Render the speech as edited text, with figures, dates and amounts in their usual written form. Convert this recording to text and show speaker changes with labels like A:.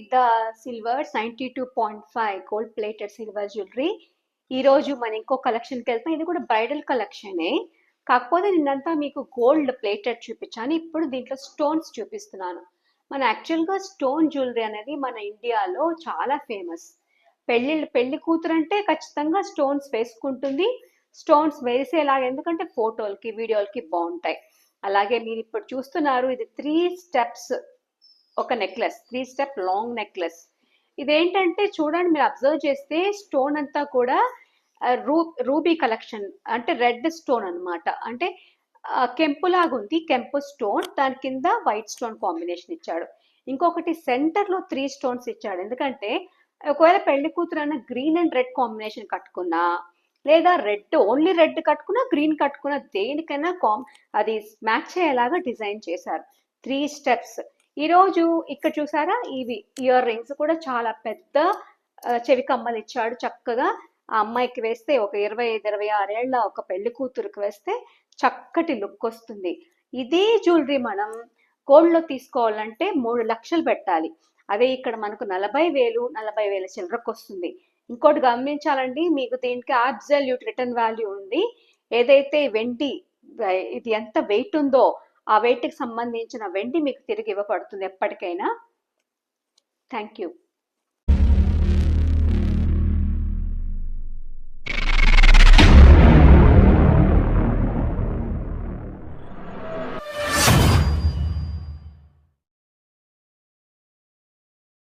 A: With the silver 92.5 gold plated silver jewellery. ఈ రోజు మన ఇంకో కలెక్షన్కి వెళ్తాం. ఇది కూడా బ్రైడల్ కలెక్షనే, కాకపోతే నిన్నంతా మీకు గోల్డ్ ప్లేటెడ్ చూపించాను. ఇప్పుడు దీంట్లో స్టోన్స్ చూపిస్తున్నాను. మన యాక్చువల్గా స్టోన్ జ్యువెలరీ అనేది మన ఇండియాలో చాలా ఫేమస్. పెళ్లి కూతురు అంటే ఖచ్చితంగా స్టోన్స్ వేసుకుంటుంది. స్టోన్స్ వేసేలాగా, ఎందుకంటే ఫోటోలకి వీడియోలకి బాగుంటాయి. అలాగే మీరు ఇప్పుడు చూస్తున్నారు, ఇది 3 స్టెప్స్ ఒక నెక్లెస్, 3 స్టెప్ లాంగ్ నెక్లెస్. ఇదేంటంటే చూడండి, మీరు అబ్జర్వ్ చేస్తే స్టోన్ అంతా కూడా రూబీ కలెక్షన్, అంటే రెడ్ స్టోన్ అన్నమాట. అంటే కెంపులాగా ఉంది, కెంపు స్టోన్, దాని కింద వైట్ స్టోన్ కాంబినేషన్ ఇచ్చాడు. ఇంకొకటి సెంటర్ లో 3 స్టోన్స్ ఇచ్చాడు. ఎందుకంటే ఒకవేళ పెళ్లి కూతురు అన్న గ్రీన్ అండ్ రెడ్ కాంబినేషన్ కట్టుకున్నా, లేదా రెడ్ ఓన్లీ రెడ్ కట్టుకున్నా, గ్రీన్ కట్టుకున్నా, దేనికైనా అది మ్యాచ్ అయ్యేలాగా డిజైన్ చేశారు. 3 స్టెప్స్. ఈరోజు ఇక్కడ చూసారా, ఇవి ఇయర్ రింగ్స్ కూడా చాలా పెద్ద చెవి కమ్మలు ఇచ్చాడు. చక్కగా ఆ అమ్మాయికి వేస్తే, ఒక 25-26 ఏళ్ల ఒక పెళ్లి కూతురుకి వేస్తే చక్కటి లుక్ వస్తుంది. ఇదే జ్యువెలరీ మనం గోల్డ్లో తీసుకోవాలంటే 3 లక్షలు పెట్టాలి. అదే ఇక్కడ మనకు 40,000 చిల్లరకు వస్తుంది. ఇంకోటి గమనించాలండి, మీకు దీనికి అబ్సల్యూట్ రిటర్న్ వాల్యూ ఉంది. ఏదైతే వెండి ఇది ఎంత వెయిట్ ఉందో ఆ వెయిట్కి సంబంధించిన వెండి మీకు తిరిగి ఇవ్వబడుతుంది ఎప్పటికైనా. Thank you.